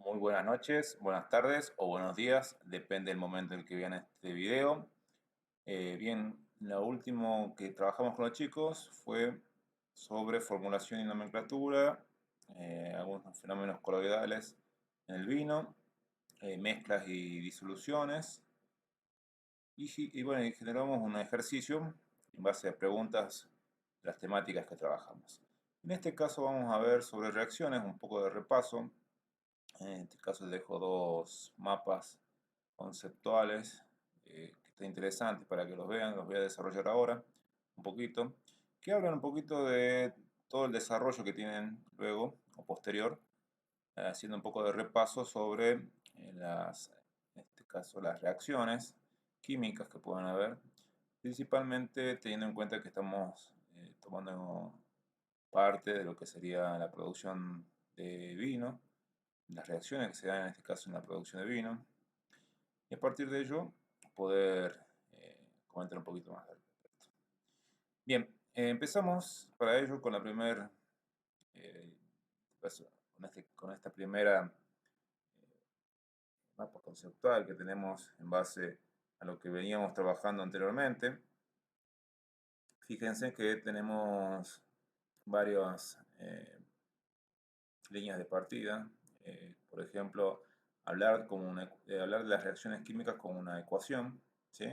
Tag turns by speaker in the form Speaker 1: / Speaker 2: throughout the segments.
Speaker 1: Muy buenas noches, buenas tardes o buenos días, depende del momento en el que vean este video. Bien, lo último que trabajamos con los chicos fue sobre formulación y nomenclatura, algunos fenómenos coloidales en el vino, mezclas y disoluciones. Y bueno, y generamos un ejercicio en base a preguntas de las temáticas que trabajamos. En este caso vamos a ver sobre reacciones, un poco de repaso. En este caso les dejo dos mapas conceptuales que están interesantes para que los vean, los voy a desarrollar ahora un poquito, que hablan un poquito de todo el desarrollo que tienen luego o posterior, haciendo un poco de repaso sobre en este caso las reacciones químicas que pueden haber, principalmente teniendo en cuenta que estamos tomando parte de lo que sería la producción de vino, las reacciones que se dan en este caso en la producción de vino, y a partir de ello poder comentar un poquito más al respecto. Bien, empezamos para ello con la primera, con esta primera mapa conceptual que tenemos en base a lo que veníamos trabajando anteriormente. Fíjense que tenemos varias líneas de partida. Por ejemplo, hablar de las reacciones químicas como una ecuación, ¿sí?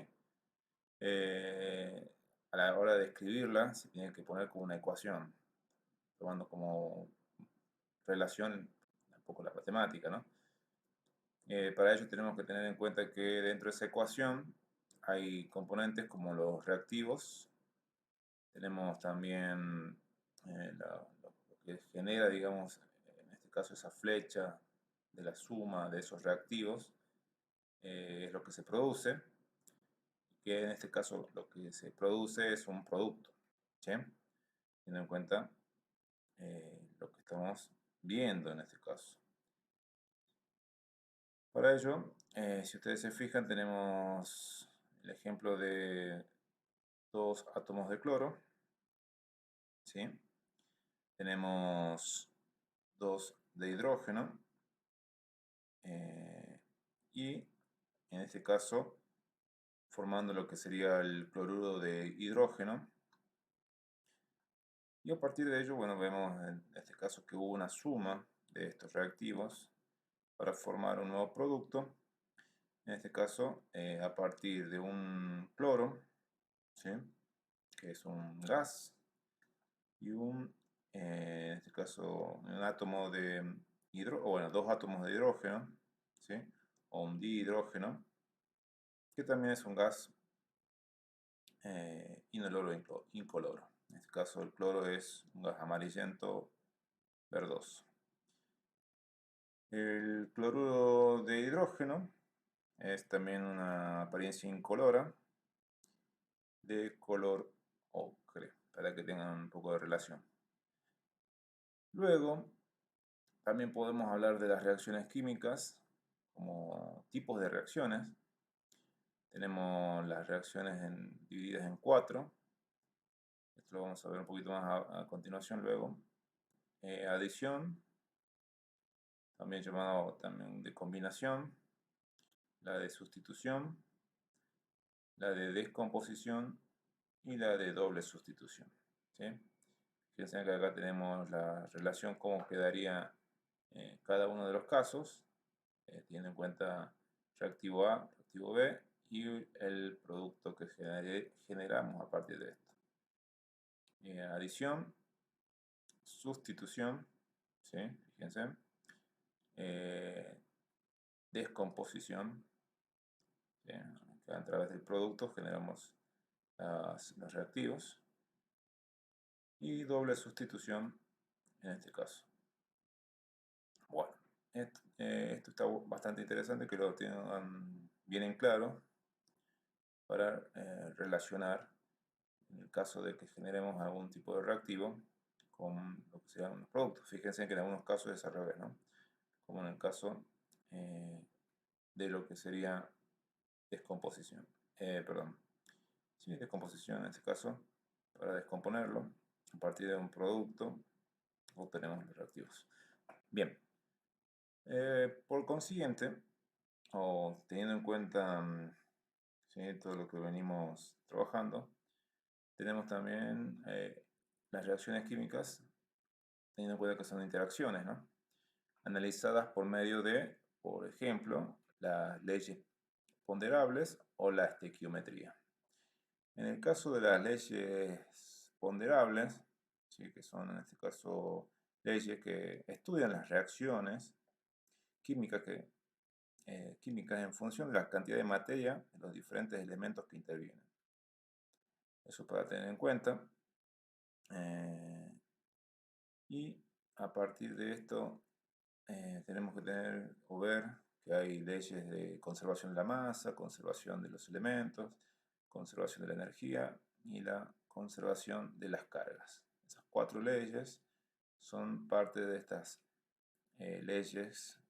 Speaker 1: A la hora de escribirla se tiene que poner como una ecuación, tomando como relación un poco la matemática, ¿no? Para ello tenemos que tener en cuenta que dentro de esa ecuación hay componentes como los reactivos, tenemos también lo que genera, digamos, en este caso esa flecha de la suma de esos reactivos, es lo que se produce, que en este caso lo que se produce es un producto, ¿sí? Teniendo en cuenta lo que estamos viendo en este caso. Para ello, si ustedes se fijan, tenemos el ejemplo de dos átomos de cloro, ¿sí? Tenemos dos de hidrógeno y en este caso formando lo que sería el cloruro de hidrógeno. Y a partir de ello, bueno, vemos en este caso que hubo una suma de estos reactivos para formar un nuevo producto. En este caso, a partir de un cloro, ¿sí? Que es un gas, y en este caso, un átomo de hidrógeno, o bueno, dos átomos de hidrógeno, ¿sí? O un dihidrógeno, que también es un gas inoloro incoloro. En este caso, el cloro es un gas amarillento verdoso. El cloruro de hidrógeno es también una apariencia incolora de color ocre, para que tengan un poco de relación. Luego, también podemos hablar de las reacciones químicas como tipos de reacciones. Tenemos las reacciones divididas en cuatro. Esto lo vamos a ver un poquito más a continuación luego. Adición, también llamado también de combinación, la de sustitución, la de descomposición y la de doble sustitución, ¿sí? Fíjense que acá tenemos la relación, cómo quedaría cada uno de los casos, teniendo en cuenta reactivo A, reactivo B y el producto que generamos a partir de esto. Adición, sustitución, ¿sí? Fíjense. Eh, Descomposición, ¿sí? A través del producto generamos los reactivos, y doble sustitución en este caso. Bueno, esto está bastante interesante que lo tengan bien en claro para relacionar en el caso de que generemos algún tipo de reactivo con lo que sean los productos. Fíjense que en algunos casos es al revés, ¿no? Como en el caso de lo que sería descomposición. Perdón. Sí, descomposición en este caso, para descomponerlo a partir de un producto obtenemos los reactivos. Bien, Por consiguiente, o teniendo en cuenta sí, todo lo que venimos trabajando, tenemos también las reacciones químicas, teniendo en cuenta que son interacciones, ¿no? Analizadas por medio de, por ejemplo, las leyes ponderables o la estequiometría. En el caso de las leyes ponderables, ¿sí? Que son en este caso leyes que estudian las reacciones químicas, químicas en función de la cantidad de materia de los diferentes elementos que intervienen. Eso para tener en cuenta. Y a partir de esto tenemos que tener o ver que hay leyes de conservación de la masa, conservación de los elementos, conservación de la energía y la conservación de las cargas. Esas cuatro leyes son parte de estas leyes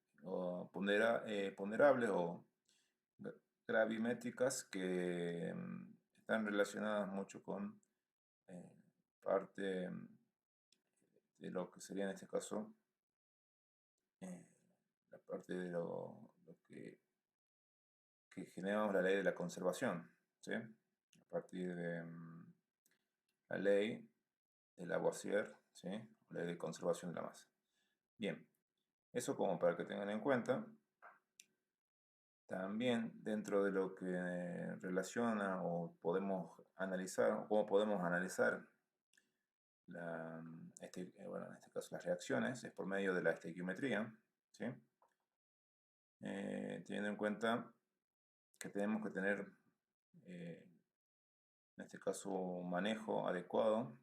Speaker 1: ponderables o gravimétricas que están relacionadas mucho con eh, parte de lo que sería en este caso eh, la parte de lo que generamos la ley de la conservación, ¿sí? A partir de la ley de Lavoisier, ¿sí? Ley de conservación de la masa. Bien, eso como para que tengan en cuenta. También dentro de lo que relaciona o podemos analizar, o cómo podemos analizar bueno, en este caso las reacciones, es por medio de la estequiometría, ¿sí? Teniendo en cuenta que tenemos que tener, en este caso, un manejo adecuado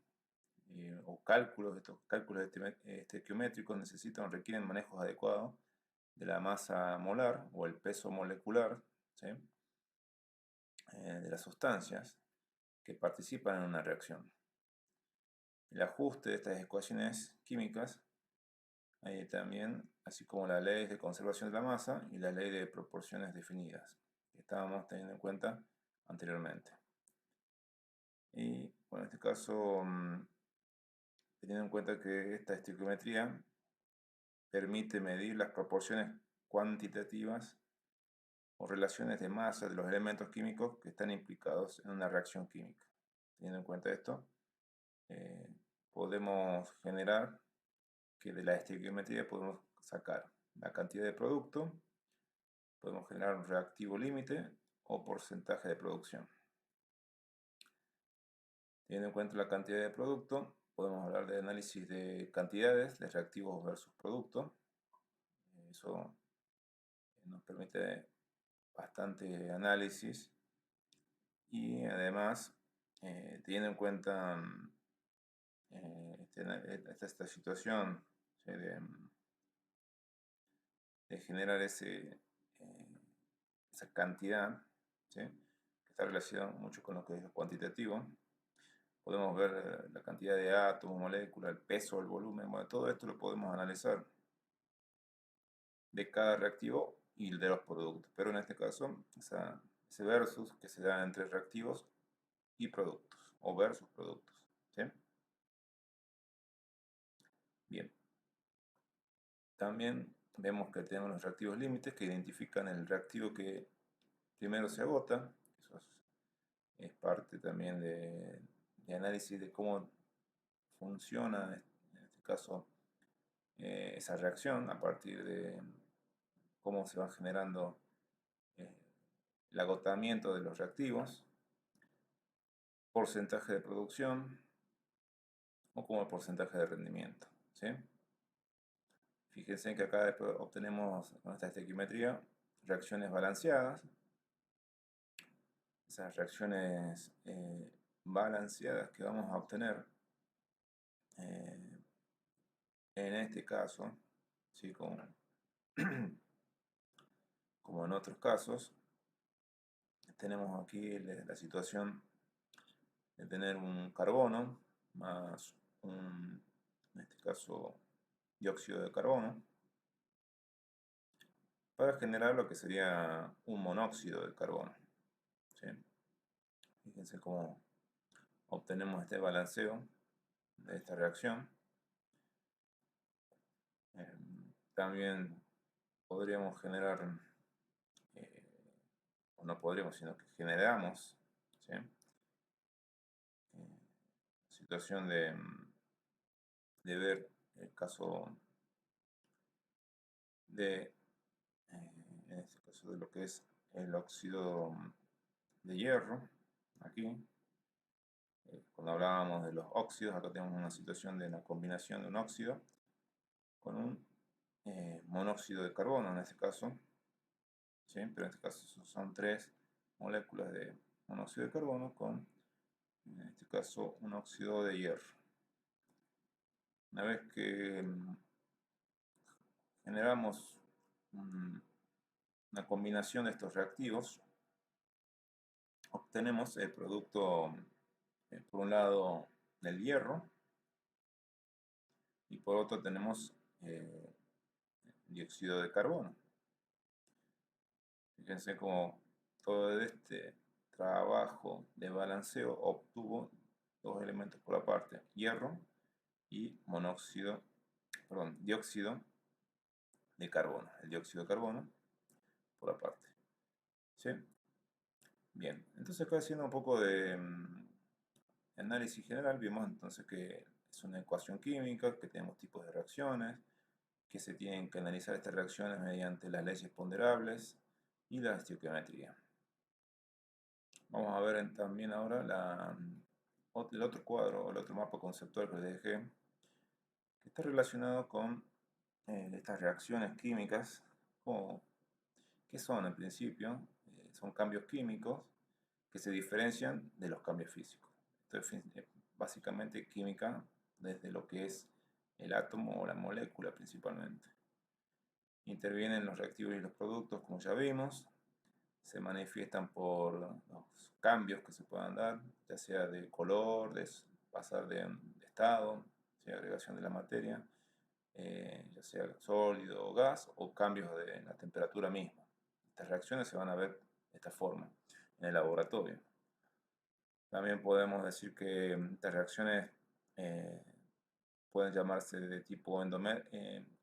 Speaker 1: o cálculos, estos cálculos estequiométricos requieren manejos adecuados de la masa molar o el peso molecular, ¿sí? De las sustancias que participan en una reacción. El ajuste de estas ecuaciones químicas también, así como la ley de conservación de la masa y la ley de proporciones definidas, que estábamos teniendo en cuenta anteriormente. Y bueno, en este caso, teniendo en cuenta que esta estequiometría permite medir las proporciones cuantitativas o relaciones de masa de los elementos químicos que están implicados en una reacción química. Teniendo en cuenta esto, eh, podemos generar que de la estequiometría podemos sacar la cantidad de producto, podemos generar un reactivo límite o porcentaje de producción. Teniendo en cuenta la cantidad de producto, podemos hablar de análisis de cantidades de reactivos versus producto. Eso nos permite bastante análisis y además, teniendo en cuenta esta situación, ¿sí? de generar esa cantidad, ¿sí? Que está relacionado mucho con lo que es lo cuantitativo. Podemos ver la cantidad de átomos, moléculas, el peso, el volumen, bueno, todo esto lo podemos analizar de cada reactivo y de los productos. Pero en este caso, ese versus que se da entre reactivos y productos, o versus productos, ¿sí? Bien. También vemos que tenemos los reactivos límites que identifican el reactivo que primero se agota. Eso es parte también de análisis de cómo funciona, en este caso, esa reacción a partir de cómo se va generando eh, el agotamiento de los reactivos, porcentaje de producción o como el porcentaje de rendimiento, ¿sí? Fíjense que acá después obtenemos con esta estequiometría reacciones balanceadas. Esas reacciones balanceadas que vamos a obtener eh, en este caso, ¿sí? Como en otros casos, tenemos aquí la situación de tener un carbono más en este caso, dióxido de carbono, para generar lo que sería un monóxido de carbono, ¿sí? Fíjense cómo obtenemos este balanceo de esta reacción. También podríamos generar, o no podríamos, sino que generamos, ¿sí? Situación de ver el caso de, en este caso de lo que es el óxido de hierro, aquí, cuando hablábamos de los óxidos, acá tenemos una situación de la combinación de un óxido con un monóxido de carbono en este caso, ¿sí? Pero en este caso son tres moléculas de monóxido de carbono con, en este caso, un óxido de hierro. Una vez que generamos una combinación de estos reactivos, obtenemos el producto, por un lado, del hierro y por otro tenemos dióxido de carbono. Fíjense cómo todo este trabajo de balanceo obtuvo dos elementos por aparte, hierro y dióxido de carbono. El dióxido de carbono por aparte. ¿Sí? Bien, entonces acá haciendo un poco de análisis general, vimos entonces que es una ecuación química, que tenemos tipos de reacciones, que se tienen que analizar estas reacciones mediante las leyes ponderables y la estequiometría. Vamos a ver también ahora el otro cuadro, el otro mapa conceptual que les dejé, que está relacionado con estas reacciones químicas, que son en principio, son cambios químicos que se diferencian de los cambios físicos. Esto es básicamente química desde lo que es el átomo o la molécula principalmente. Intervienen los reactivos y los productos, como ya vimos, se manifiestan por los cambios que se puedan dar, ya sea de color, de pasar de estado, sea agregación de la materia, ya sea sólido o gas, o cambios de la temperatura misma. Estas reacciones se van a ver de esta forma en el laboratorio. También podemos decir que estas reacciones eh, pueden llamarse de tipo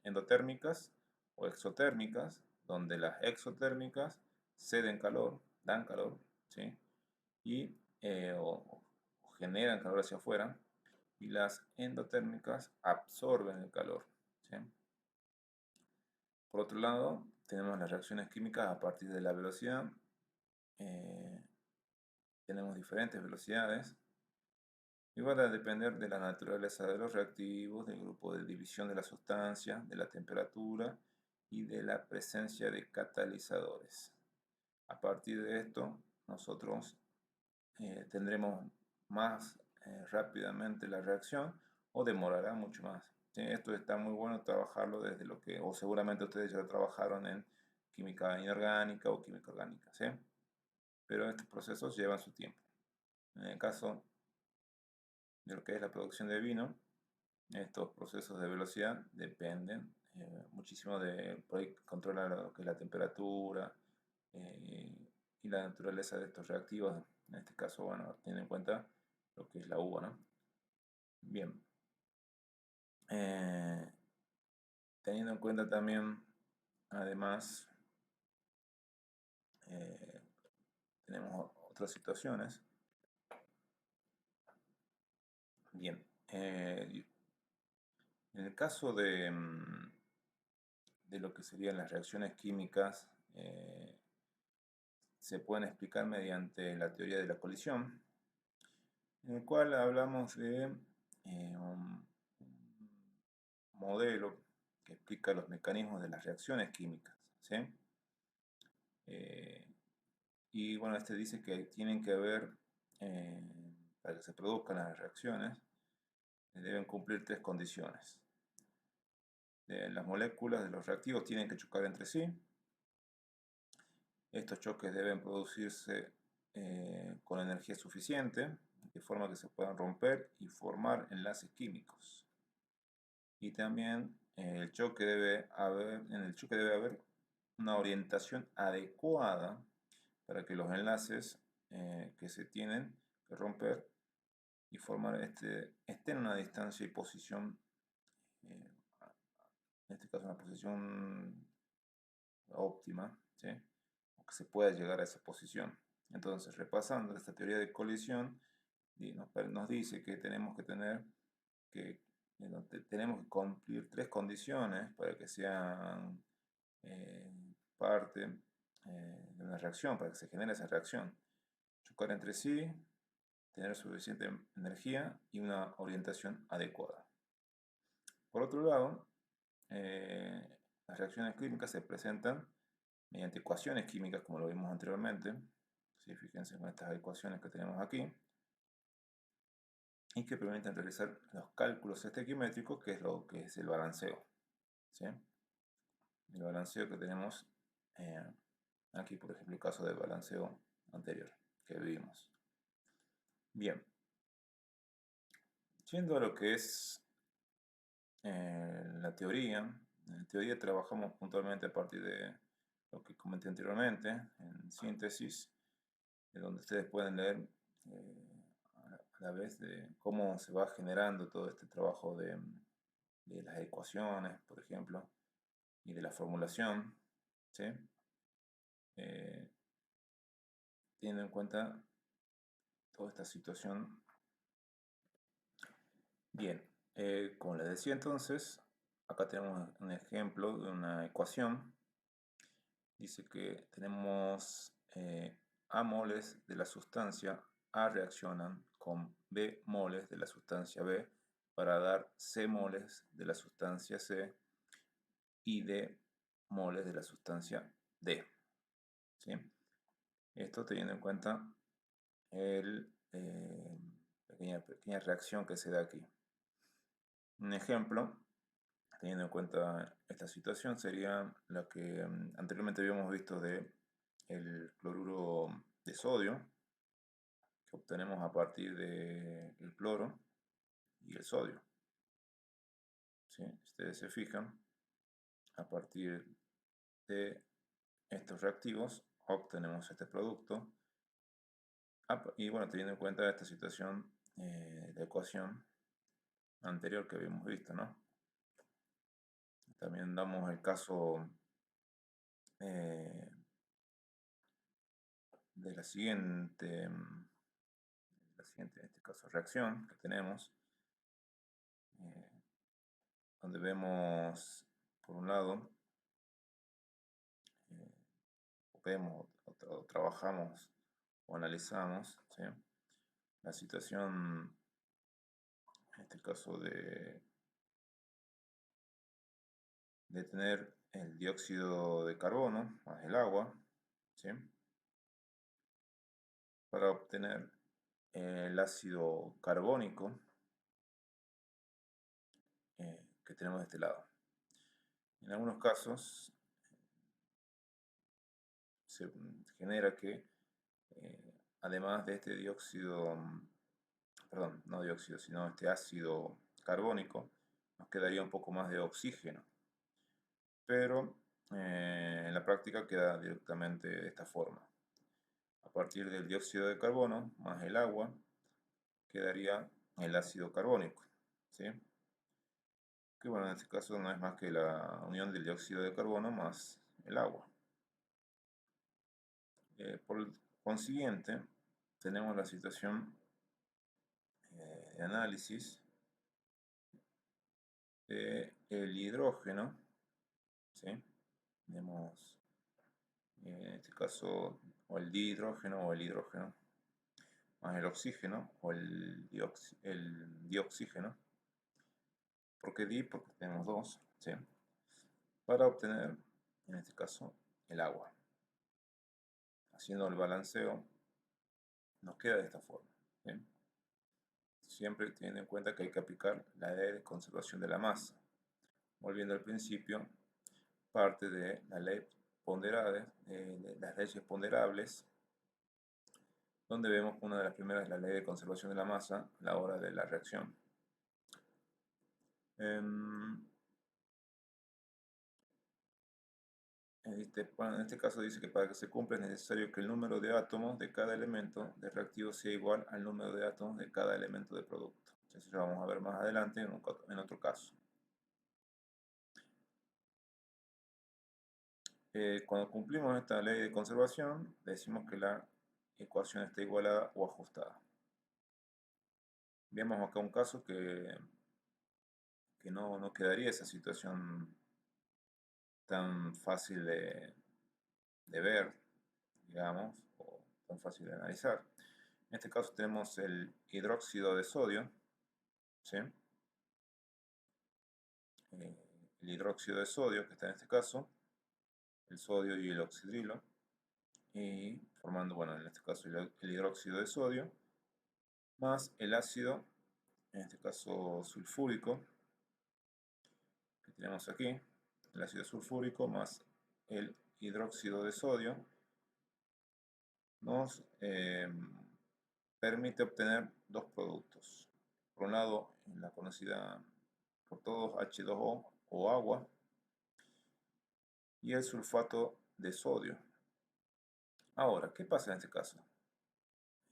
Speaker 1: endotérmicas o exotérmicas, donde las exotérmicas ceden calor, dan calor, ¿sí? Y, o generan calor hacia afuera, y las endotérmicas absorben el calor, ¿sí? Por otro lado, tenemos las reacciones químicas a partir de la velocidad. Tenemos diferentes velocidades y van a depender de la naturaleza de los reactivos, del grupo de división de la sustancia, de la temperatura y de la presencia de catalizadores. A partir de esto, nosotros tendremos más rápidamente la reacción o demorará mucho más. ¿Sí? Esto está muy bueno trabajarlo desde lo que, o seguramente ustedes ya trabajaron en química inorgánica o química orgánica, ¿sí? Pero estos procesos llevan su tiempo. En el caso de lo que es la producción de vino, estos procesos de velocidad dependen muchísimo de poder controlar lo que es la temperatura y la naturaleza de estos reactivos. En este caso, bueno, tienen en cuenta lo que es la uva, ¿no? Bien. Eh, Teniendo en cuenta también, además, eh, tenemos otras situaciones. Bien. En el caso de lo que serían las reacciones químicas, se pueden explicar mediante la teoría de la colisión, en el cual hablamos de un modelo que explica los mecanismos de las reacciones químicas, ¿sí? Eh, y bueno, este dice que tienen que haber, para que se produzcan las reacciones, deben cumplir tres condiciones. Las moléculas de los reactivos tienen que chocar entre sí. Estos choques deben producirse con energía suficiente, de forma que se puedan romper y formar enlaces químicos. Y también en el choque debe haber una orientación adecuada para que los enlaces que se tienen que romper y formar estén en una distancia y posición, en este caso una posición óptima, ¿sí? O que se pueda llegar a esa posición. Entonces, repasando esta teoría de colisión, nos dice que tenemos que tener que tenemos que cumplir tres condiciones para que sean parte de una reacción, para que se genere esa reacción. Chocar entre sí, tener suficiente energía y una orientación adecuada. Por otro lado, las reacciones químicas se presentan mediante ecuaciones químicas, como lo vimos anteriormente. ¿Sí? Fíjense con estas ecuaciones que tenemos aquí, y que permiten realizar los cálculos estequiométricos, que es lo que es el balanceo. ¿Sí? El balanceo que tenemos aquí, por ejemplo, el caso del balanceo anterior que vimos. Bien, yendo a lo que es la teoría, en teoría trabajamos puntualmente a partir de lo que comenté anteriormente, en síntesis, de donde ustedes pueden leer a la vez de cómo se va generando todo este trabajo de las ecuaciones, por ejemplo, y de la formulación, ¿sí? Teniendo en cuenta toda esta situación. Bien, como les decía entonces, acá tenemos un ejemplo de una ecuación. Dice que tenemos A moles de la sustancia A reaccionan con B moles de la sustancia B para dar C moles de la sustancia C y D moles de la sustancia D. ¿Sí? Esto teniendo en cuenta el pequeña reacción que se da aquí. Un ejemplo, teniendo en cuenta esta situación, sería la que anteriormente habíamos visto de el cloruro de sodio, que obtenemos a partir del cloro y el sodio. ¿Sí? Ustedes se fijan, a partir de estos reactivos obtenemos este producto. Y bueno, teniendo en cuenta esta situación de ecuación anterior que habíamos visto, ¿no? También damos el caso de la siguiente, en este caso, reacción que tenemos, eh, donde vemos, por un lado, eh, vemos o trabajamos o analizamos, ¿sí? La situación, en este caso, de tener el dióxido de carbono más el agua, ¿sí? Para obtener el ácido carbónico que tenemos de este lado. En algunos casos se genera que además de este dióxido, perdón, no dióxido, sino este ácido carbónico, nos quedaría un poco más de oxígeno. Pero en la práctica queda directamente de esta forma. A partir del dióxido de carbono más el agua, quedaría el ácido carbónico, ¿sí? Que bueno, en este caso no es más que la unión del dióxido de carbono más el agua. Por consiguiente, tenemos la situación de análisis del hidrógeno, ¿sí? Tenemos en este caso o el dihidrógeno o el hidrógeno más el oxígeno o el dioxígeno. ¿Por qué di? Porque tenemos dos, ¿sí? Para obtener, en este caso, el agua. Haciendo el balanceo, nos queda de esta forma, ¿sí? Siempre teniendo en cuenta que hay que aplicar la ley de conservación de la masa. Volviendo al principio, parte de la ley ponderada, de las leyes ponderables, donde vemos que una de las primeras es la ley de conservación de la masa a la hora de la reacción. En este caso dice que para que se cumpla es necesario que el número de átomos de cada elemento de reactivo sea igual al número de átomos de cada elemento de producto. Eso lo vamos a ver más adelante en otro caso. Cuando cumplimos esta ley de conservación, decimos que la ecuación está igualada o ajustada. Veamos acá un caso que no quedaría esa situación tan fácil de ver, digamos, o tan fácil de analizar. En este caso tenemos el hidróxido de sodio, ¿sí? El hidróxido de sodio, que está en este caso, el sodio y el oxidrilo, y formando, bueno, en este caso el hidróxido de sodio, más el ácido, en este caso sulfúrico, que tenemos aquí, el ácido sulfúrico más el hidróxido de sodio, nos permite obtener dos productos. Por un lado, la conocida por todos H2O o agua, y el sulfato de sodio. Ahora, ¿qué pasa en este caso?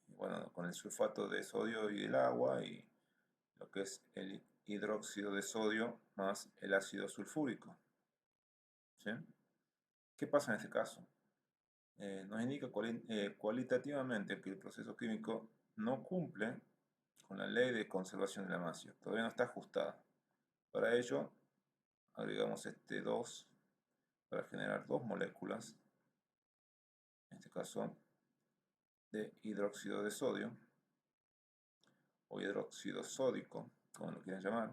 Speaker 1: Bueno, con el sulfato de sodio y el agua y lo que es el hidróxido de sodio más el ácido sulfúrico, ¿sí? ¿Qué pasa en este caso? Nos indica cualitativamente que el proceso químico no cumple con la ley de conservación de la masa, todavía no está ajustada. Para ello, agregamos este 2 para generar dos moléculas, en este caso de hidróxido de sodio o hidróxido sódico, como lo quieran llamar,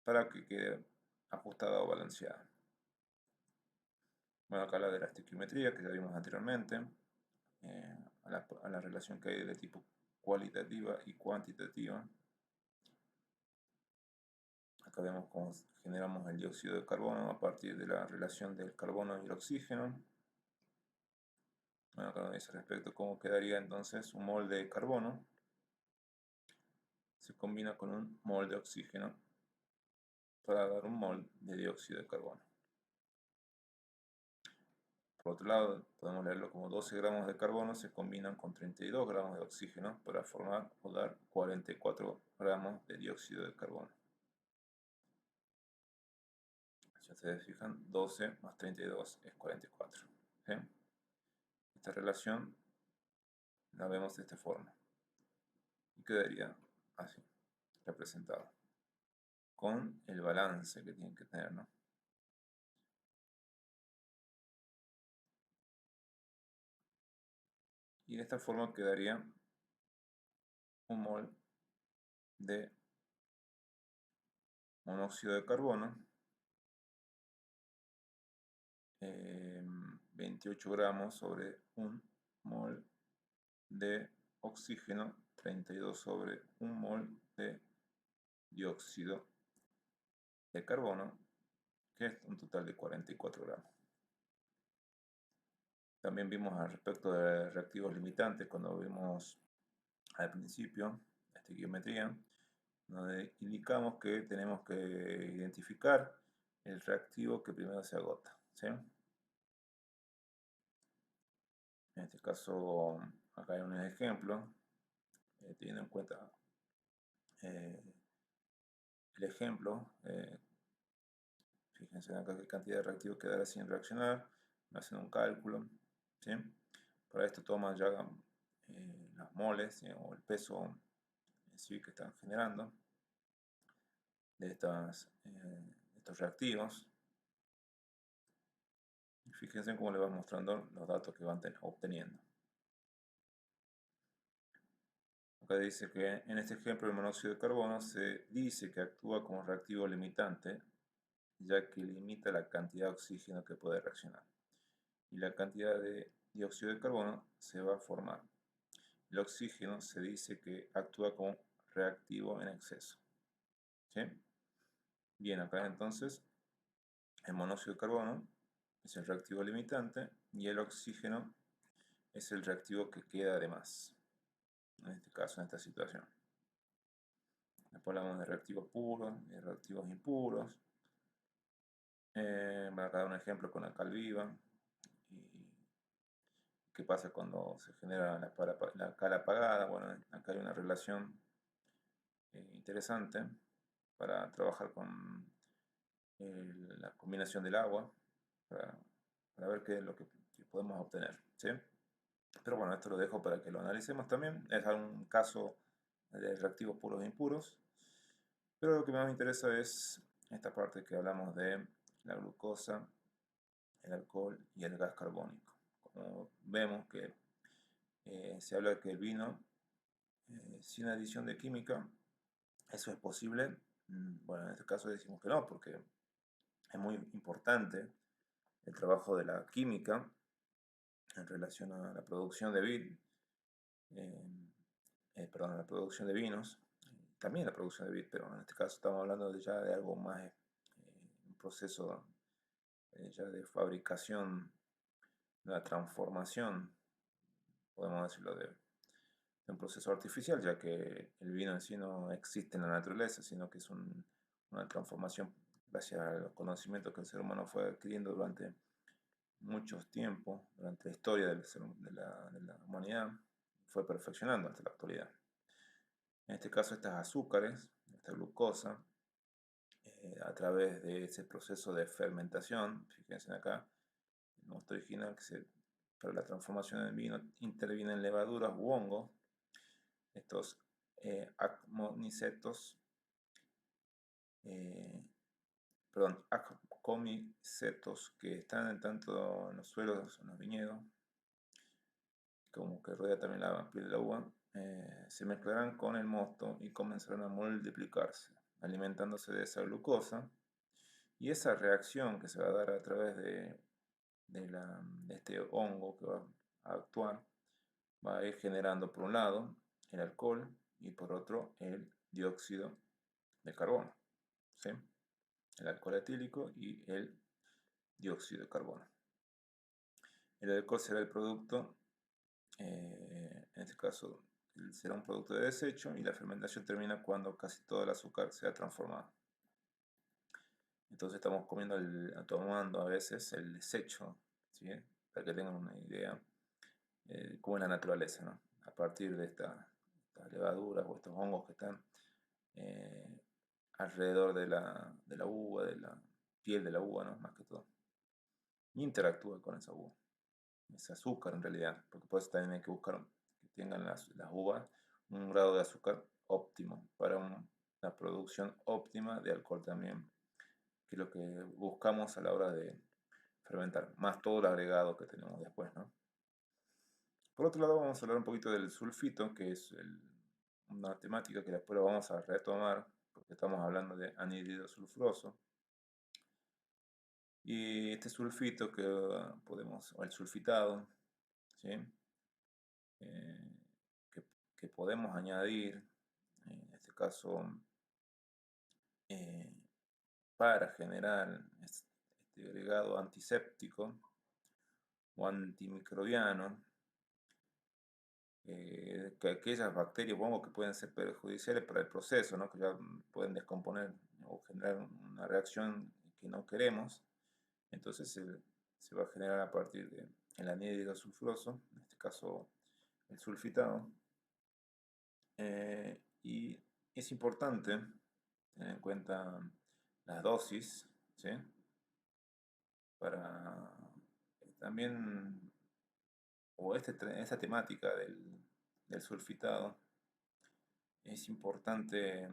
Speaker 1: para que quede ajustada o balanceada. Bueno, acá la de la estequiometría que ya vimos anteriormente, a la relación que hay de tipo cualitativa y cuantitativa. Acá vemos cómo generamos el dióxido de carbono a partir de la relación del carbono y el oxígeno. Bueno, acá nos dice respecto a cómo quedaría entonces un mol de carbono. Se combina con un mol de oxígeno para dar un mol de dióxido de carbono. Por otro lado, podemos leerlo como 12 gramos de carbono se combinan con 32 gramos de oxígeno para formar o dar 44 gramos de dióxido de carbono. Si ustedes fijan, 12 más 32 es 44. ¿Sí? Esta relación la vemos de esta forma. Y quedaría así, representado. Con el balance que tienen que tener, ¿no? Y de esta forma quedaría un mol de monóxido de carbono, 28 gramos sobre un mol de oxígeno, 32 sobre un mol de dióxido de carbono, que es un total de 44 gramos. También vimos al respecto de reactivos limitantes cuando vimos al principio la estequiometría, donde indicamos que tenemos que identificar el reactivo que primero se agota, ¿sí? En este caso, acá hay un ejemplo, teniendo en cuenta el ejemplo, fíjense acá qué cantidad de reactivo quedará sin reaccionar, me hacen un cálculo, ¿sí? Para esto toman ya las moles, o el peso en sí que están generando de estos reactivos. Y fíjense cómo le van mostrando los datos que van obteniendo. Acá dice que en este ejemplo el monóxido de carbono se dice que actúa como reactivo limitante, ya que limita la cantidad de oxígeno que puede reaccionar. Y la cantidad de dióxido de carbono se va a formar. El oxígeno se dice que actúa como reactivo en exceso. ¿Sí? Bien, acá entonces el monóxido de carbono es el reactivo limitante y el oxígeno es el reactivo que queda de más. En este caso, en esta situación. Después hablamos de reactivos puros y de reactivos impuros. Voy a dar un ejemplo con la cal viva. Y qué pasa cuando se genera la cal apagada. Bueno, acá hay una relación interesante para trabajar con la combinación del agua, para para ver qué es lo que podemos obtener, ¿sí? Pero bueno, esto lo dejo para que lo analicemos también. Es un caso de reactivos puros e impuros. Pero lo que más me interesa es esta parte que hablamos de la glucosa, el alcohol y el gas carbónico. Como vemos que se habla de que el vino, sin adición de química, eso es posible. Bueno, en este caso decimos que no, porque es muy importante el trabajo de la química en relación a la producción de perdón, a la producción de vinos, también la producción de vid, pero en este caso estamos hablando ya de algo más, un proceso ya de fabricación, de la transformación, podemos decirlo, de un proceso artificial, ya que el vino en sí no existe en la naturaleza, sino que es una transformación gracias a los conocimientos que el ser humano fue adquiriendo durante muchos tiempos, durante la historia de la humanidad, fue perfeccionando hasta la actualidad. En este caso, estas azúcares, esta glucosa, a través de ese proceso de fermentación, fíjense acá, el mosto original, para la transformación del vino intervienen levaduras u hongos, estos acmonicetos, eh, perdón, acomicetos que están tanto en los suelos, en los viñedos, como que rodea también la piel de la uva, se mezclarán con el mosto y comenzarán a multiplicarse, alimentándose de esa glucosa. Y esa reacción que se va a dar a través de este hongo que va a actuar, va a ir generando por un lado el alcohol y por otro el dióxido de carbono, ¿sí? El alcohol etílico y el dióxido de carbono. El alcohol será el producto, en este caso será un producto de desecho, y la fermentación termina cuando casi todo el azúcar se ha transformado. Entonces estamos tomando a veces el desecho, ¿sí? Para que tengan una idea cómo es la naturaleza, ¿no? A partir de estas levaduras o estos hongos que están eh, alrededor de la uva, de la piel de la uva, ¿no? Más que todo. Y interactúa con esa uva, ese azúcar en realidad, porque por eso también hay que buscar que tengan las uvas un grado de azúcar óptimo para una producción óptima de alcohol también, que es lo que buscamos a la hora de fermentar, más todo el agregado que tenemos después, ¿no? Por otro lado, vamos a hablar un poquito del sulfito, que es una temática que después lo vamos a retomar, porque estamos hablando de anhídrido sulfuroso. Y este sulfito o el sulfitado, ¿sí? Eh, que podemos añadir, en este caso, eh, para generar este agregado antiséptico o antimicrobiano, que aquellas bacterias, supongo que pueden ser perjudiciales para el proceso, ¿no? Que ya pueden descomponer o generar una reacción que no queremos. Entonces se va a generar a partir del anhídrido sulfuroso, en este caso el sulfitado. Y es importante tener en cuenta las dosis, ¿sí? Para también, o esta temática del sulfitado, es importante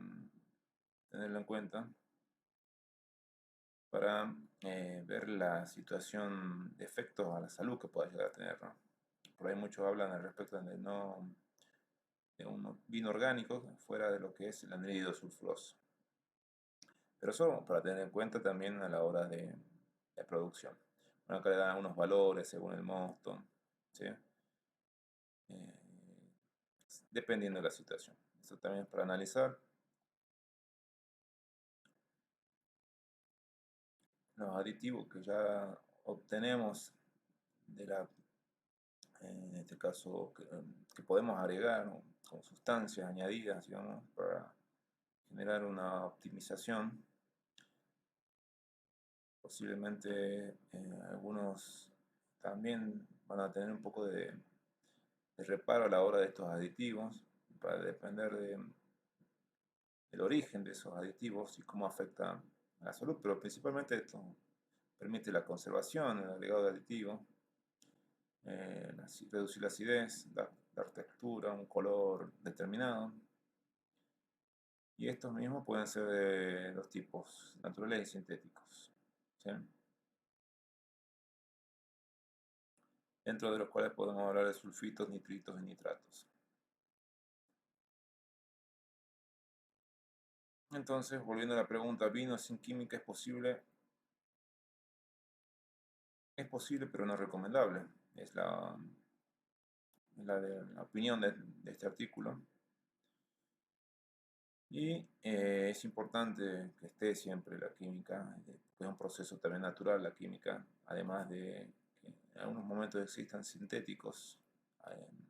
Speaker 1: tenerlo en cuenta para ver la situación de efectos a la salud que pueda llegar a tener, ¿no? Por ahí muchos hablan al respecto de un vino orgánico fuera de lo que es el anhídrido sulfuroso. Pero eso para tener en cuenta también a la hora de producción. Bueno, acá le dan unos valores según el mosto, ¿sí? Eh, dependiendo de la situación. Esto también es para analizar. Los aditivos que ya obtenemos de en este caso, que podemos agregar, ¿no? Como sustancias añadidas, digamos, para generar una optimización. Posiblemente algunos también van a tener un poco de reparo a la hora de estos aditivos, para depender del origen de esos aditivos y cómo afecta a la salud, pero principalmente esto permite la conservación, el agregado de aditivo, reducir la acidez, dar textura, un color determinado. Y estos mismos pueden ser de dos tipos, naturales y sintéticos, ¿sí? Dentro de los cuales podemos hablar de sulfitos, nitritos y nitratos. Entonces, volviendo a la pregunta, ¿vino sin química es posible? Es posible, pero no es recomendable. Es la opinión de este artículo. Y es importante que esté siempre la química, que es un proceso también natural la química, además de que en algunos momentos existan sintéticos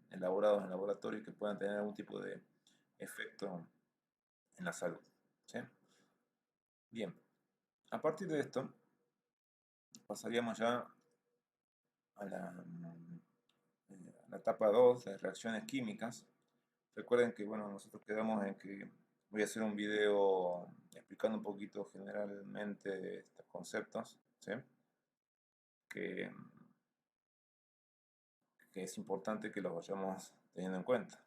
Speaker 1: elaborados en laboratorio que puedan tener algún tipo de efecto en la salud, ¿sí? Bien, a partir de esto pasaríamos ya a la etapa 2 de reacciones químicas. Recuerden que, bueno, nosotros quedamos en que voy a hacer un video explicando un poquito generalmente estos conceptos, ¿sí? que, que es importante que los vayamos teniendo en cuenta.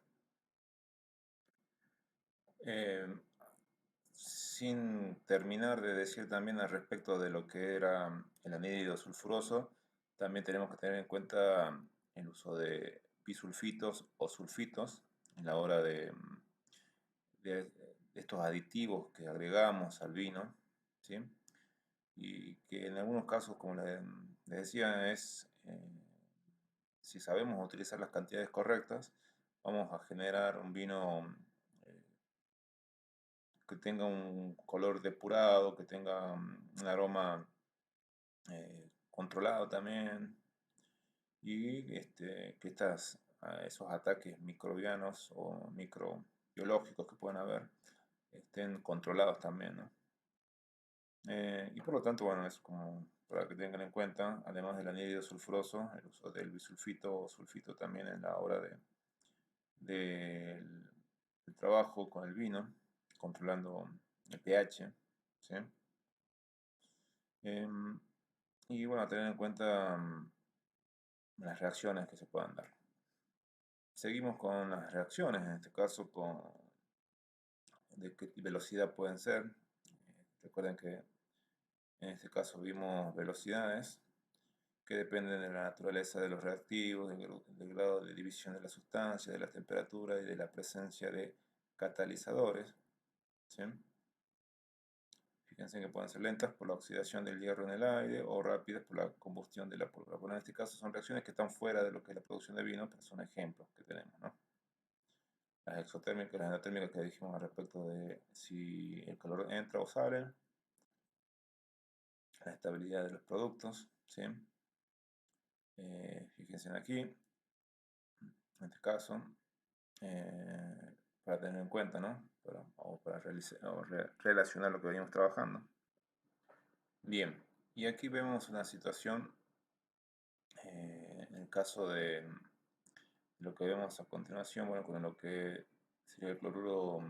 Speaker 1: Eh, Sin terminar de decir también al respecto de lo que era el anhídrido sulfuroso, también tenemos que tener en cuenta el uso de bisulfitos o sulfitos en la hora de estos aditivos que agregamos al vino, ¿sí? Y que en algunos casos, como les decía, si sabemos utilizar las cantidades correctas, vamos a generar un vino eh, que tenga un color depurado, que tenga un aroma controlado también, y que esos ataques microbianos o microbiológicos que pueden haber estén controlados también, ¿no? Y por lo tanto, bueno, es como para que tengan en cuenta, además del anhídrido sulfuroso, el uso del bisulfito o sulfito también en la hora del trabajo con el vino, controlando el pH, ¿sí? Em, y bueno, tener en cuenta las reacciones que se puedan dar. Seguimos con las reacciones, en este caso de qué velocidad pueden ser. Recuerden que en este caso vimos velocidades que dependen de la naturaleza de los reactivos, del grado de división de la sustancia, de la temperatura y de la presencia de catalizadores, ¿sí? Fíjense que pueden ser lentas por la oxidación del hierro en el aire o rápidas por la combustión de la pólvora. Bueno, en este caso son reacciones que están fuera de lo que es la producción de vino, pero son ejemplos que tenemos, ¿no? Las exotérmicas, las endotérmicas que dijimos al respecto de si el calor entra o sale, la estabilidad de los productos, ¿sí? Fíjense aquí, en este caso, para tener en cuenta, ¿no? Para relacionar lo que venimos trabajando. Bien, y aquí vemos una situación, en el caso de lo que vemos a continuación, bueno, con lo que sería el cloruro,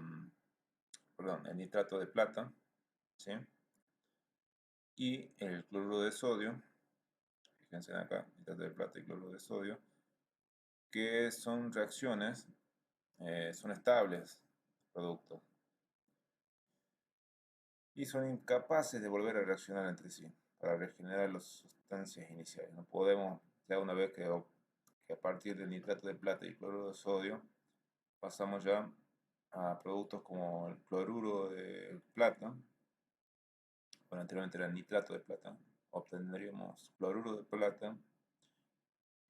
Speaker 1: perdón, el nitrato de plata, ¿sí? Y el cloruro de sodio, fíjense acá, nitrato de plata y cloruro de sodio, que son reacciones, son estables, productos, y son incapaces de volver a reaccionar entre sí para regenerar las sustancias iniciales. No podemos, ya una vez que a partir del nitrato de plata y cloruro de sodio pasamos ya a productos como el cloruro de plata, bueno, anteriormente era el nitrato de plata, obtendríamos cloruro de plata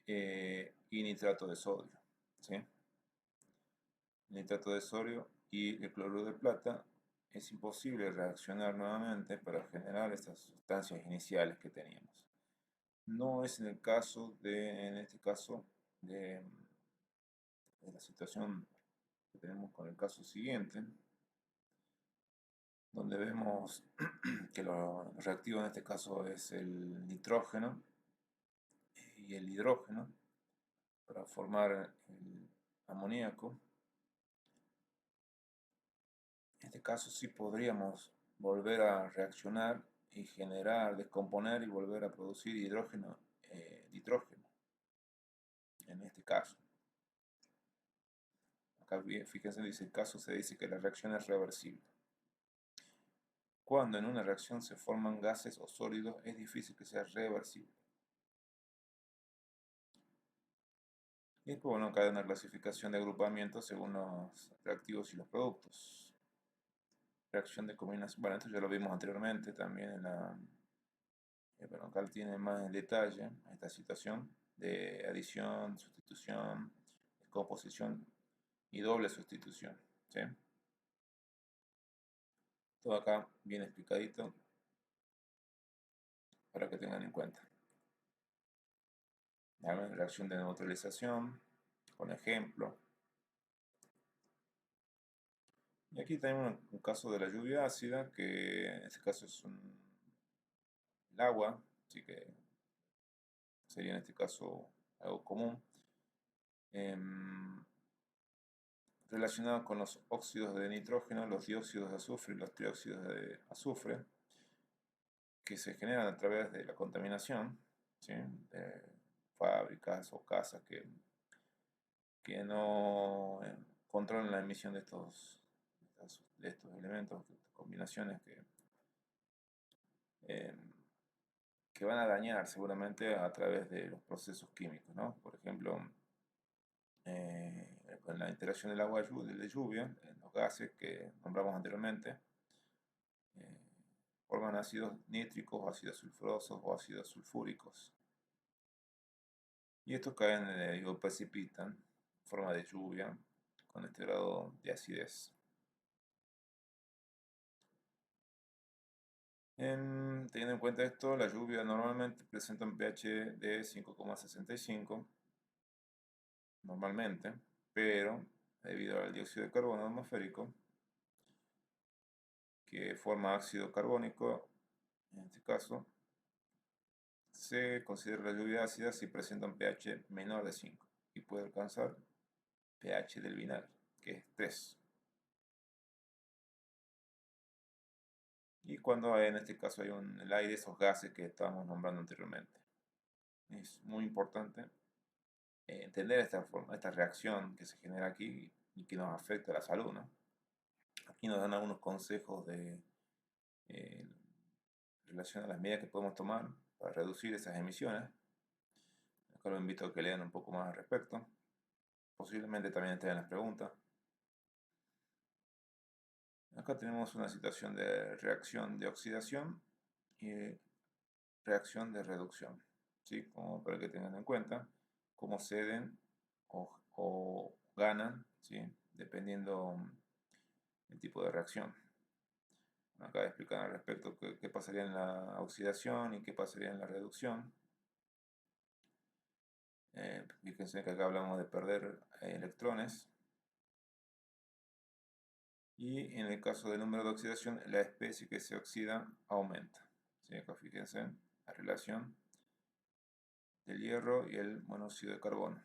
Speaker 1: y nitrato de sodio, ¿sí? Nitrato de sodio y el cloruro de plata es imposible reaccionar nuevamente para generar estas sustancias iniciales que teníamos. No es en el caso en este caso, de la situación que tenemos con el caso siguiente, donde vemos que lo reactivo en este caso es el nitrógeno y el hidrógeno para formar el amoníaco. En este caso sí podríamos volver a reaccionar y generar, descomponer y volver a producir hidrógeno, nitrógeno, en este caso. Acá fíjense, dice el caso, se dice que la reacción es reversible. Cuando en una reacción se forman gases o sólidos, es difícil que sea reversible. Y después, bueno, acá hay una clasificación de agrupamientos según los reactivos y los productos. Reacción de combinación, bueno, esto ya lo vimos anteriormente también en la... bueno, acá tiene más en detalle esta situación de adición, sustitución, descomposición y doble sustitución, ¿sí? Todo acá bien explicadito para que tengan en cuenta. Reacción de neutralización, con ejemplo. Y aquí tenemos un caso de la lluvia ácida, que en este caso es el agua, así que sería en este caso algo común. Relacionado con los óxidos de nitrógeno, los dióxidos de azufre y los trióxidos de azufre, que se generan a través de la contaminación, ¿sí? De fábricas o casas que no controlan la emisión de estos elementos, de estas combinaciones eh, que van a dañar seguramente a través de los procesos químicos, ¿no? Por ejemplo, con la interacción del agua de lluvia, los gases que nombramos anteriormente, eh, forman ácidos nítricos, ácidos sulfurosos o ácidos sulfúricos. Y estos caen, o precipitan en forma de lluvia con este grado de acidez. Teniendo en cuenta esto, la lluvia normalmente presenta un pH de 5,65 normalmente, pero debido al dióxido de carbono atmosférico, que forma ácido carbónico, en este caso, se considera la lluvia ácida si presenta un pH menor de 5 y puede alcanzar pH del vinagre, que es 3. Y cuando en este caso hay el aire, esos gases que estábamos nombrando anteriormente. Es muy importante entender esta reacción que se genera aquí y que nos afecta a la salud, ¿no? Aquí nos dan algunos consejos en relación a las medidas que podemos tomar para reducir esas emisiones. Acá los invito a que lean un poco más al respecto. Posiblemente también estén en las preguntas. Acá tenemos una situación de reacción de oxidación y reacción de reducción, ¿sí? Como para que tengan en cuenta cómo ceden o ganan, ¿sí? Dependiendo del tipo de reacción. Acá explican al respecto qué pasaría en la oxidación y qué pasaría en la reducción. Fíjense que acá hablamos de perder electrones. Y en el caso del número de oxidación, la especie que se oxida aumenta. ¿Sí? Acá fíjense la relación del hierro y el monóxido de carbono.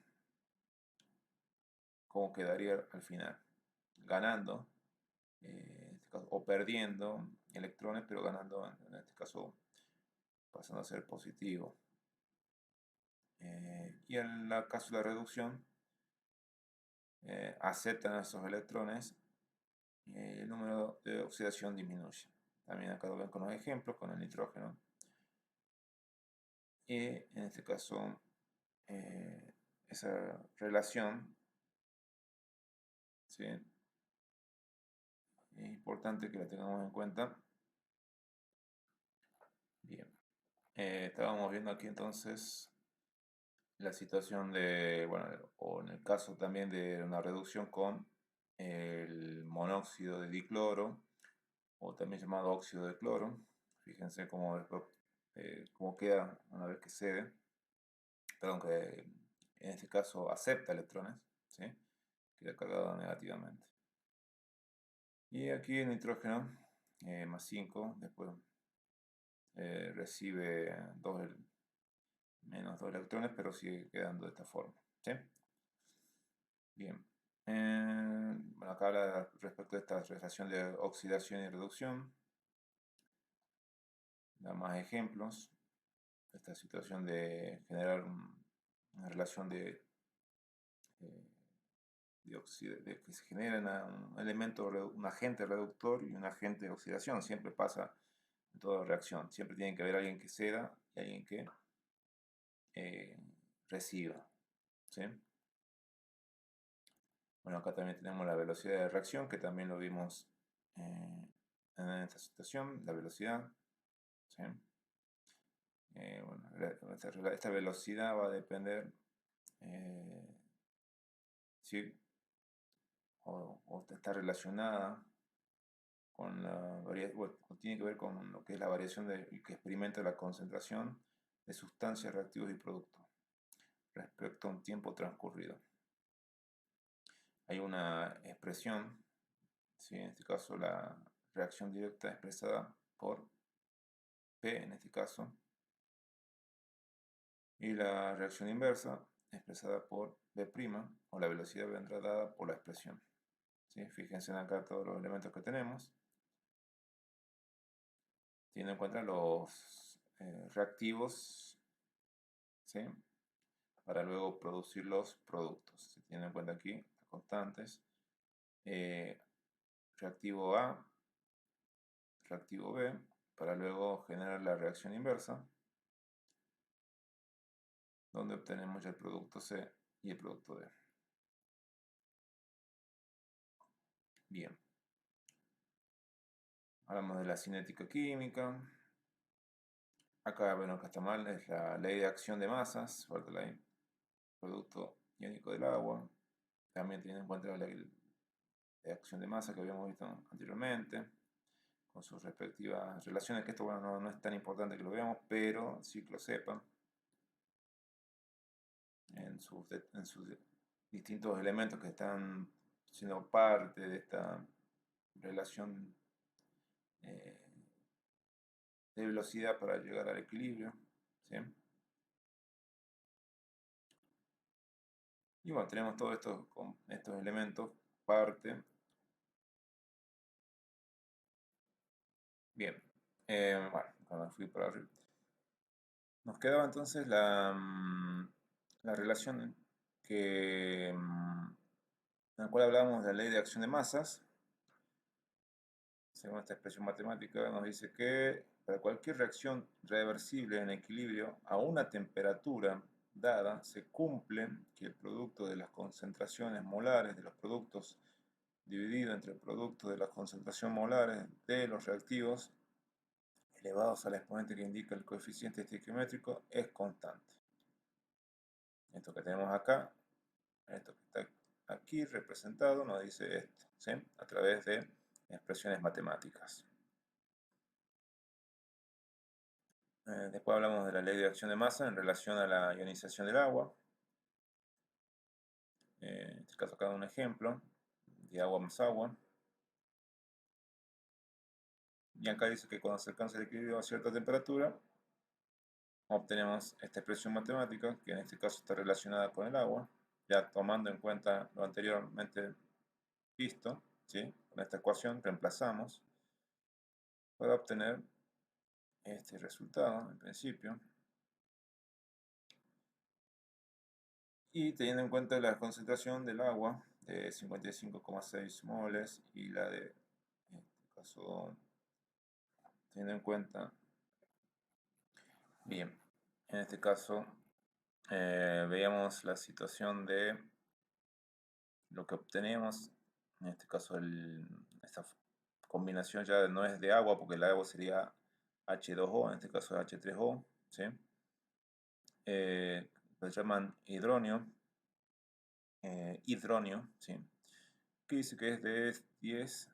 Speaker 1: Cómo quedaría al final. Ganando, en este caso, o perdiendo electrones, pero ganando, en este caso, pasando a ser positivo. Y en el caso de la reducción, aceptan esos electrones y el número de oxidación disminuye. También acá lo ven con los ejemplos, con el nitrógeno. Y en este caso, esa relación, ¿sí? Es importante que la tengamos en cuenta. Bien, estábamos viendo aquí entonces la situación de, bueno, o en el caso también de una reducción con el monóxido de dicloro, o también llamado óxido de cloro. Fíjense cómo queda una vez que cede, perdón, que en este caso acepta electrones, ¿sí? Queda cargado negativamente. Y aquí el nitrógeno, más 5, después recibe menos 2 electrones, pero sigue quedando de esta forma, ¿sí? Bien. Bueno, acá habla respecto a esta relación de oxidación y reducción. da más ejemplos de esta situación de generar una relación de de que se genera un elemento, un agente reductor y un agente de oxidación. Siempre pasa en toda reacción. Siempre tiene que haber alguien que ceda y alguien que eh, reciba. ¿Sí? Bueno, acá también tenemos la velocidad de reacción, que también lo vimos en esta situación, la velocidad. ¿Sí? Bueno, esta velocidad va a depender si o está relacionada con la variación, bueno, tiene que ver con lo que es la variación que experimenta la concentración de sustancias, reactivos y productos respecto a un tiempo transcurrido. Hay una expresión, ¿sí? En este caso la reacción directa expresada por P, en este caso, y la reacción inversa expresada por B', o la velocidad vendrá dada por la expresión. ¿Sí? Fíjense acá todos los elementos que tenemos, teniendo en cuenta los reactivos, ¿sí? Para luego producir los productos. Se tienen en cuenta aquí las constantes. Reactivo A, reactivo B, para luego generar la reacción inversa, donde obtenemos el producto C y el producto D. Bien. Hablamos de la cinética química. Acá, bueno, acá está mal, es la ley de acción de masas, falta la producto iónico del agua. También tiene en cuenta la ley de acción de masa que habíamos visto anteriormente, con sus respectivas relaciones, que esto, bueno, no es tan importante que lo veamos, pero sí que lo sepan en sus distintos elementos que están siendo parte de esta relación eh, de velocidad para llegar al equilibrio. ¿Sí? Y bueno, tenemos todos estos elementos, parte. Bien, bueno, cuando fui para arriba. Nos quedaba entonces la relación en la cual hablábamos de la ley de acción de masas. Según esta expresión matemática, nos dice que para cualquier reacción reversible en equilibrio a una temperatura dada, se cumple que el producto de las concentraciones molares de los productos dividido entre el producto de las concentraciones molares de los reactivos elevados al exponente que indica el coeficiente estequiométrico es constante. Esto que tenemos acá, esto que está aquí representado, nos dice esto, ¿sí? A través de expresiones matemáticas. Después hablamos de la ley de acción de masa en relación a la ionización del agua. En este caso acá un ejemplo de agua más agua. Y acá dice que cuando se alcanza el equilibrio a cierta temperatura, obtenemos esta expresión matemática, que en este caso está relacionada con el agua, ya tomando en cuenta lo anteriormente visto, ¿sí? Con esta ecuación reemplazamos para obtener este resultado en principio. Y teniendo en cuenta la concentración del agua de 55,6 moles y la de, en este caso, teniendo en cuenta, bien, en este caso veíamos la situación de lo que obtenemos, en este caso esta combinación ya no es de agua porque el agua sería H2O, en este caso H3O, ¿sí? Lo llaman hidronio, ¿sí? Que dice que es de 10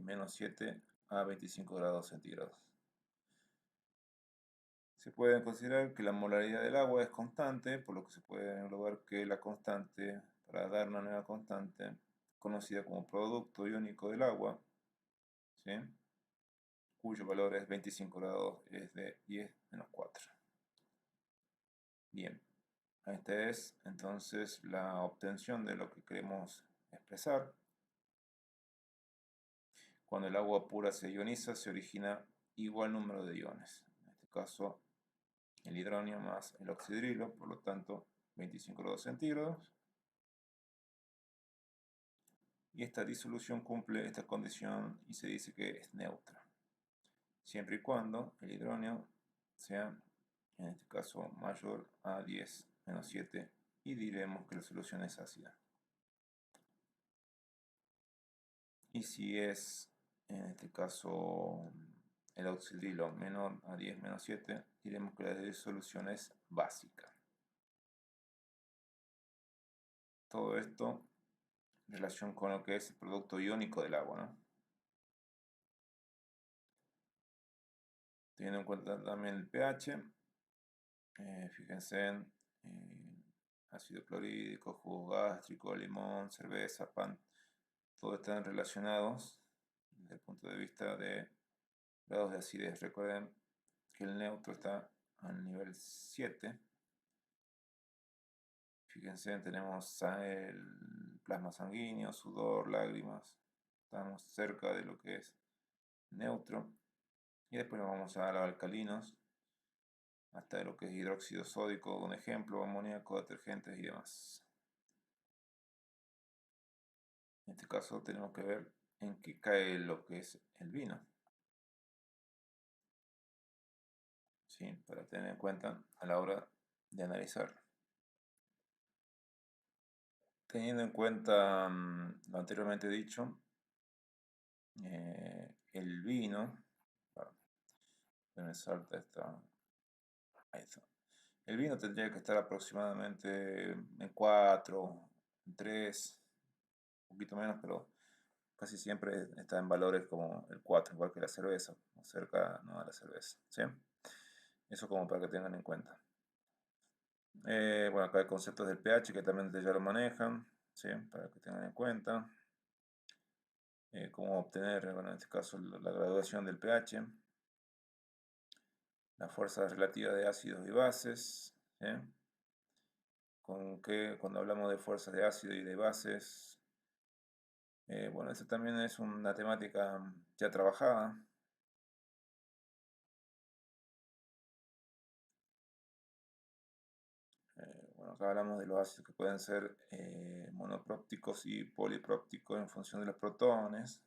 Speaker 1: menos 7 a 25 grados centígrados. Se puede considerar que la molaridad del agua es constante, por lo que se puede englobar que la constante, para dar una nueva constante, conocida como producto iónico del agua, ¿sí? Cuyo valor es 25 grados, es de 10 menos 4. Bien, esta es entonces la obtención de lo que queremos expresar. Cuando el agua pura se ioniza, se origina igual número de iones. caso el hidronio más el oxidrilo, por lo tanto 25 grados centígrados. Y esta disolución cumple esta condición y se dice que es neutra, siempre y cuando el hidronio sea, en este caso, mayor a 10-7 y diremos que la solución es ácida. Y si es, en este caso, el oxidrilo menor a 10-7, diremos que la disolución es básica. Todo esto en relación con lo que es el producto iónico del agua, ¿no? Teniendo en cuenta también el pH, fíjense en ácido clorhídrico, jugo gástrico, limón, cerveza, pan, todos están relacionados desde el punto de vista de grados de acidez. Recuerden que el neutro está al nivel 7. Fíjense, tenemos el plasma sanguíneo, sudor, lágrimas. Estamos cerca de lo que es neutro. Y después nos vamos a los alcalinos, hasta lo que es hidróxido sódico, un ejemplo, amoníaco, detergentes y demás. En este caso tenemos que ver en qué cae lo que es el vino. ¿Sí? Para tener en cuenta a la hora de analizarlo. Teniendo en cuenta lo anteriormente dicho, el vino, se me salta esta, ahí está. El vino tendría que estar aproximadamente en 4, en 3, un poquito menos, pero casi siempre está en valores como el 4, igual que la cerveza, o cerca, no, a la cerveza, ¿sí? Eso como para que tengan en cuenta. Bueno, acá hay conceptos del pH que también ya lo manejan, ¿sí? Para que tengan en cuenta. Cómo obtener, bueno, en este caso, la graduación del pH. La fuerza relativa de ácidos y bases, ¿sí? Con que cuando hablamos de fuerzas de ácido y de bases, bueno, esta también es una temática ya trabajada. Bueno, acá hablamos de los ácidos que pueden ser monoprópticos y poliprópticos en función de los protones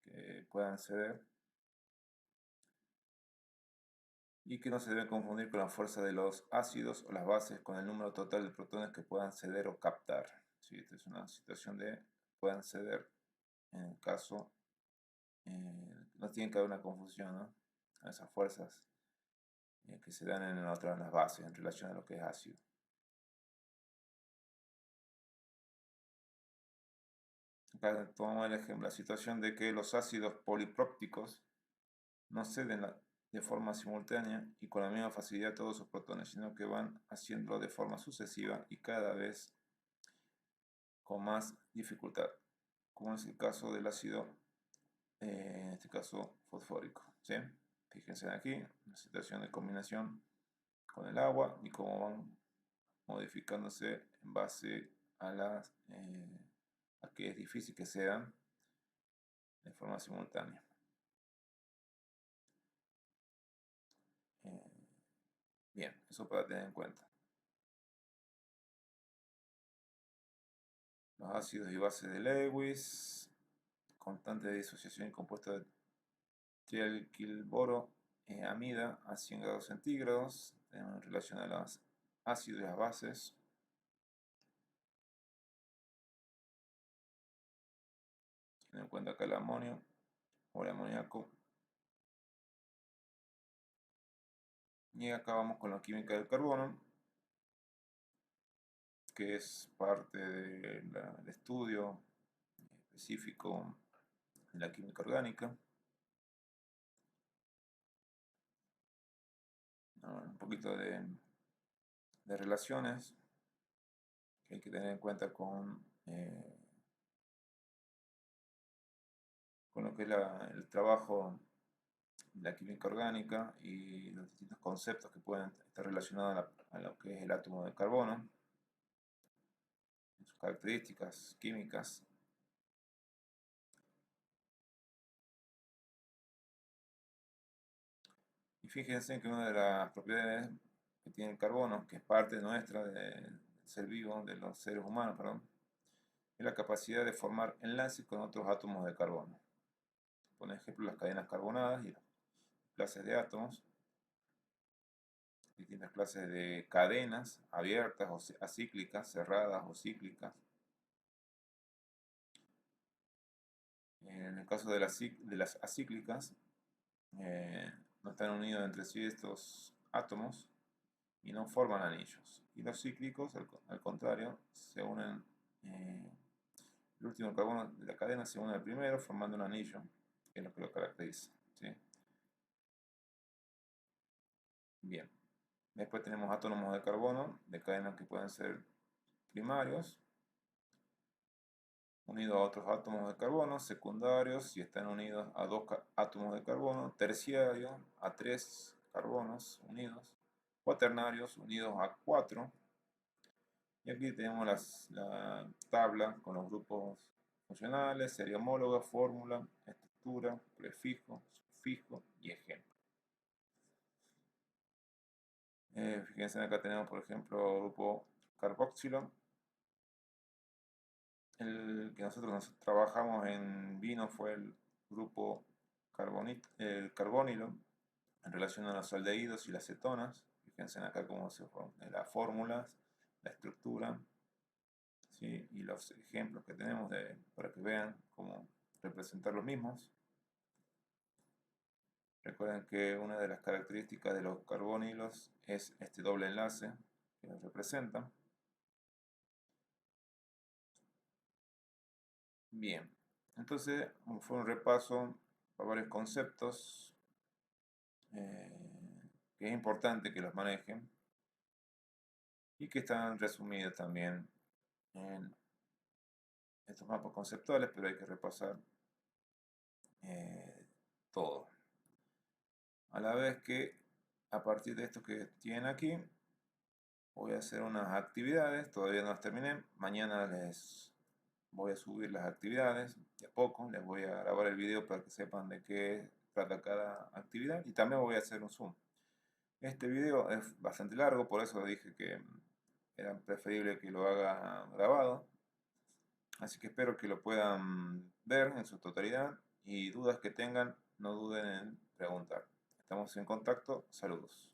Speaker 1: que puedan ceder y que no se deben confundir con la fuerza de los ácidos o las bases con el número total de protones que puedan ceder o captar. ¿Sí? Esta es una situación de puedan ceder en el caso, no tiene que haber una confusión, ¿no? A esas fuerzas que se dan en las bases en relación a lo que es ácido. Acá tomamos el ejemplo, la situación de que los ácidos poliprópticos no ceden de forma simultánea y con la misma facilidad todos sus protones, sino que van haciéndolo de forma sucesiva y cada vez con más dificultad, como es el caso del ácido, en este caso fosfórico, ¿sí? Fíjense aquí, una situación de combinación con el agua y cómo van modificándose en base a a que es difícil que sean de forma simultánea. Bien, eso para tener en cuenta. Los ácidos y bases de Lewis, constante de disociación y compuesto de trialquilboro amida a 100 grados centígrados, en relación a los ácidos y las bases. Teniendo en cuenta acá el amonio o el amoníaco. Y acá vamos con la química del carbono, que es parte del estudio específico de la química orgánica. Un poquito de relaciones que hay que tener en cuenta con lo que es el trabajo de la química orgánica y los distintos conceptos que pueden estar relacionados a lo que es el átomo de carbono, sus características químicas. Y fíjense que una de las propiedades que tiene el carbono, que es parte nuestra del ser vivo, de los seres humanos, perdón, es la capacidad de formar enlaces con otros átomos de carbono. Por ejemplo, las cadenas carbonadas y las clases de átomos, distintas clases de cadenas abiertas o acíclicas, cerradas o cíclicas. En el caso de las acíclicas, no están unidos entre sí estos átomos y no forman anillos. Y los cíclicos, al contrario, se unen, el último carbono de la cadena se une al primero formando un anillo, que es lo que lo caracteriza. ¿Sí? Bien. Después tenemos átomos de carbono, de cadenas que pueden ser primarios, unidos a otros átomos de carbono, secundarios, si están unidos a dos átomos de carbono, terciarios, a tres carbonos unidos, cuaternarios, unidos a cuatro. Y aquí tenemos la tabla con los grupos funcionales, serie homóloga, fórmula, estructura, prefijo, sufijo y ejemplo. Fíjense, acá tenemos, por ejemplo, grupo carboxilo. El que nosotros trabajamos en vino fue el grupo el carbonilo en relación a los aldehídos y las cetonas. Fíjense acá cómo se forman las fórmulas, la estructura, ¿sí? Y los ejemplos que tenemos para que vean cómo representar los mismos. Recuerden que una de las características de los carbonilos es este doble enlace que los representa. Bien, entonces fue un repaso a varios conceptos que es importante que los manejen y que están resumidos también en estos mapas conceptuales, pero hay que repasar todo. A la vez que a partir de esto que tienen aquí, voy a hacer unas actividades, todavía no las terminé, mañana les voy a subir las actividades, de a poco, les voy a grabar el video para que sepan de qué trata cada actividad y también voy a hacer un zoom. Este video es bastante largo, por eso dije que era preferible que lo haga grabado. Así que espero que lo puedan ver en su totalidad y dudas que tengan, no duden en preguntar. Estamos en contacto, saludos.